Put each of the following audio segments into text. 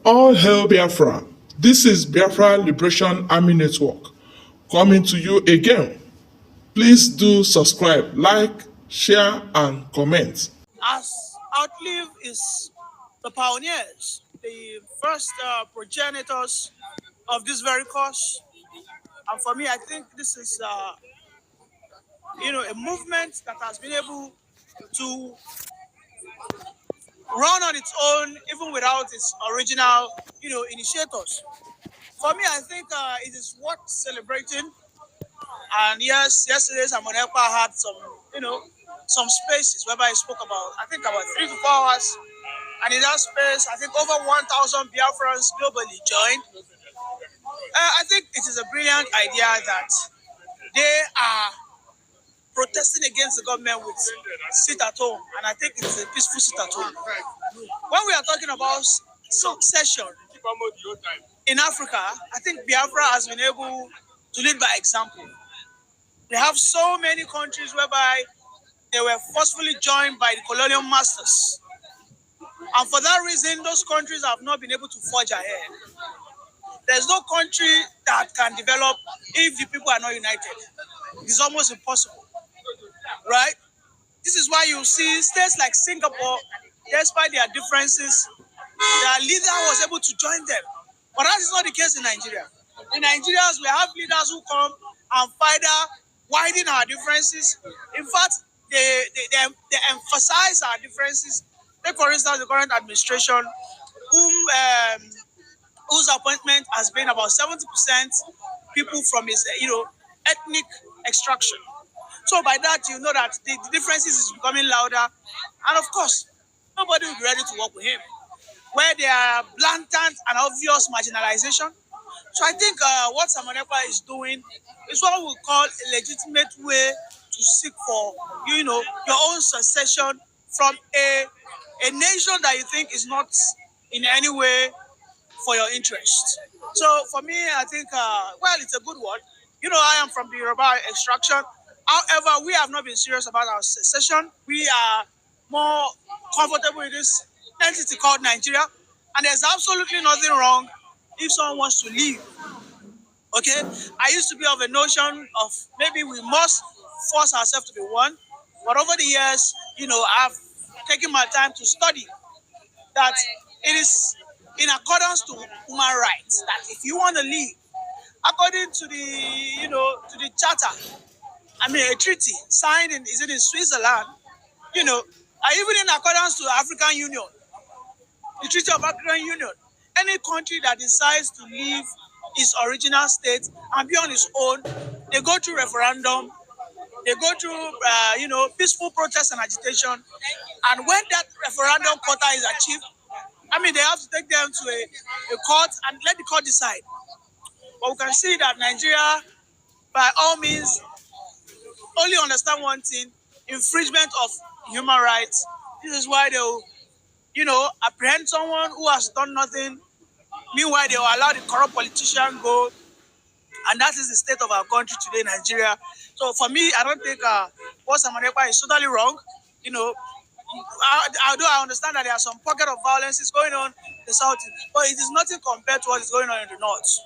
All hail Biafra. This is Biafra Liberation Army Network coming to you again. Please do subscribe, like, share, and comment. As outlive is the pioneers, the first progenitors of this very cause. And for me, I think this is, a movement that has been able to run on its own, even without its original, initiators. For me, I think it is worth celebrating. And yes, yesterday Simon Ekpa had some spaces whereby he spoke about 3 to 4 hours. And in that space, I think over 1,000 Biafrans globally joined. I think it is a brilliant idea that they are protesting against the government with sit at home. And I think it's a peaceful sit at home. When we are talking about succession in Africa, I think Biafra has been able to lead by example. We have so many countries whereby they were forcefully joined by the colonial masters. And for that reason, those countries have not been able to forge ahead. There's no country that can develop if the people are not united. It's almost impossible, right? This is why you see states like Singapore, despite their differences, their leader was able to join them. But that is not the case in Nigeria. In Nigeria, we have leaders who come and further widen our differences. In fact, they emphasize our differences. Take, for instance, the current administration, whose appointment has been about 70% people from his, ethnic extraction. So by that, you know that the differences is becoming louder. And of course, nobody will be ready to work with him, where there are blatant and obvious marginalization. So I think what Samonepa is doing is what we call a legitimate way to seek for, your own succession from a nation that you think is not in any way for your interest. So for me, I think, it's a good one. I am from the Yoruba extraction. However, we have not been serious about our secession. We are more comfortable with this entity called Nigeria. And there's absolutely nothing wrong if someone wants to leave. Okay? I used to be of a notion of maybe we must force ourselves to be one. But over the years, I've taken my time to study that it is in accordance to human rights that if you want to leave, according to the charter, a treaty signed in Switzerland, and even in accordance to the African Union, the Treaty of African Union, any country that decides to leave its original state and be on its own, they go through referendum, they go through peaceful protest and agitation, and when that referendum quota is achieved, they have to take them to a court and let the court decide. But we can see that Nigeria, by all means, only understand one thing: infringement of human rights. This is why they will, apprehend someone who has done nothing. Meanwhile, they will allow the corrupt politician go. And that is the state of our country today, Nigeria. So for me, I don't think what Samanepa is totally wrong. Although I understand that there are some pocket of violence is going on in the south, but it is nothing compared to what is going on in the north.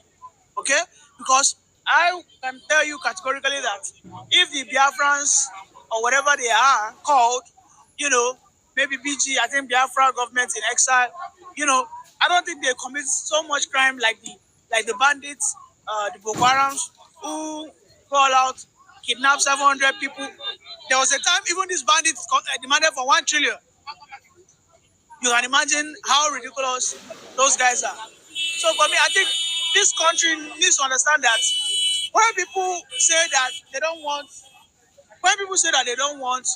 Okay? Because I can tell you categorically that if the Biafrans or whatever they are called, maybe BG, I think Biafra government in exile, I don't think they commit so much crime like the bandits, the Boko Harams who call out, kidnap 700 people. There was a time even these bandits demanded for 1 trillion. You can imagine how ridiculous those guys are. So for me, I think this country needs to understand that when people say that they don't want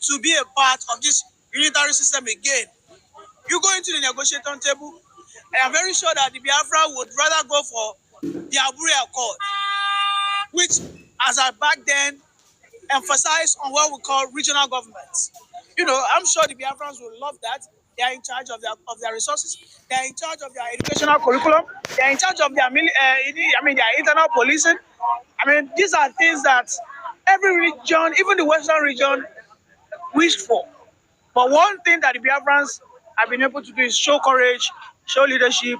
to be a part of this unitary system again, you go into the negotiating table, and I'm very sure that the Biafra would rather go for the Abure Accord, which, as I back then, emphasized on what we call regional governments. I'm sure the Biafrans will love that. They are in charge of their resources. They are in charge of their educational curriculum. They are in charge of their their internal policing. These are things that every region, even the Western region, wished for. But one thing that the Biafrans have been able to do is show courage show leadership.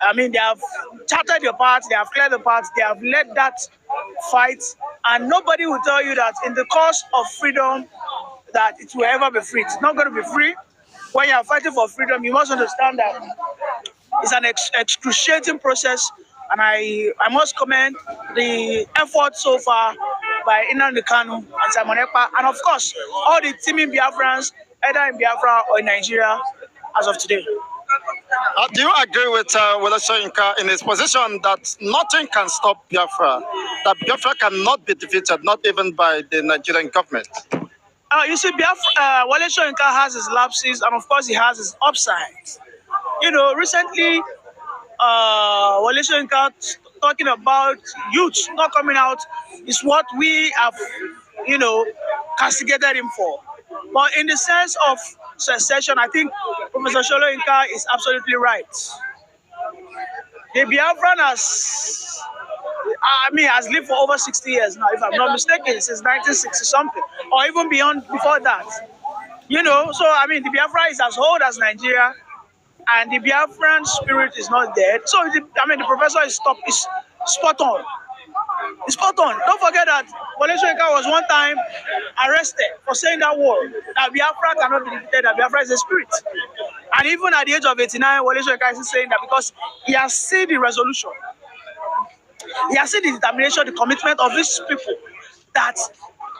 I mean, they have charted your path, they have cleared the path, they have led that fight, and nobody will tell you that in the cause of freedom that it will ever be free. It's not going to be free. When you are fighting for freedom, you must understand that it's an excruciating process, and I must commend the effort so far by Nnamdi Kanu and Simon Ekpa, and of course all the teaming Biafrans, either in Biafra or in Nigeria, as of today. Do you agree with Wole Soyinka in his position that nothing can stop Biafra, that Biafra cannot be defeated, not even by the Nigerian government? You see, Wole Soyinka has his lapses, and of course he has his upsides. You know, recently, Wole Soyinka talking about youth not coming out is what we have, you know, castigated him for. But in the sense of secession, I think Professor Soyinka is absolutely right. The Biafran has lived for over 60 years now, if I'm not mistaken, since 1960 something, or even beyond before that. You know, so I mean, the Biafra is as old as Nigeria, and the Biafran spirit is not dead. So, the professor is spot on. It's spot on. Don't forget that Wole Soyinka was one time arrested for saying that word, that Biafra cannot be defeated, that Biafra is a spirit. And even at the age of 89, Wole Soyinka is saying that because he has seen the resolution, he has seen the determination, the commitment of these people, that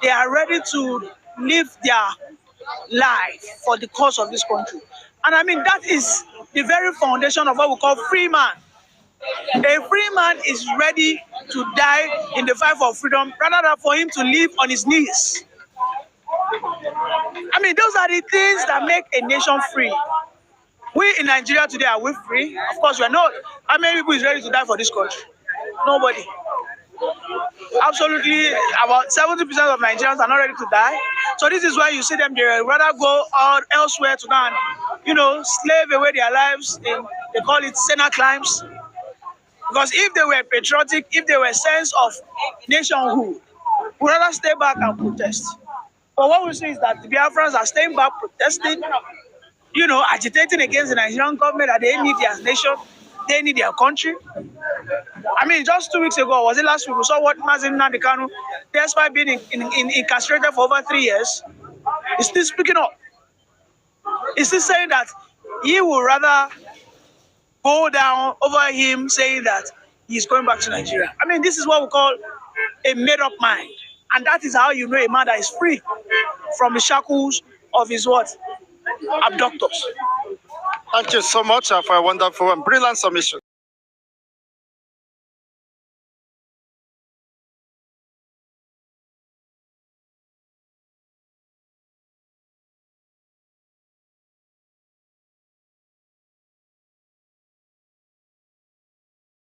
they are ready to live their life for the cause of this country. And I mean, that is the very foundation of what we call free man. A free man is ready to die in the fight for freedom rather than for him to live on his knees. I mean, those are the things that make a nation free. We in Nigeria today, are we free? Of course we are not. How many people is ready to die for this country? Nobody. Absolutely, about 70% of Nigerians are not ready to die. So this is why you see them, they rather go out elsewhere to go and, slave away their lives in, they call it Senna climbs. Because if they were patriotic, if they were sense of nationhood, we'd rather stay back and protest. But what we see is that the Biafrans are staying back, protesting, agitating against the Nigerian government, that they need their nation, they need their country. I mean, just 2 weeks ago, was it last week, we saw what Mazin Nnamdi Kanu, despite being incarcerated for over 3 years, is still speaking up. He's still saying that he would rather go down over him saying that he's going back to Nigeria. I mean, this is what we call a made-up mind. And that is how you know a man that is free from the shackles of his what? Abductors. Thank you so much for a wonderful and brilliant submission.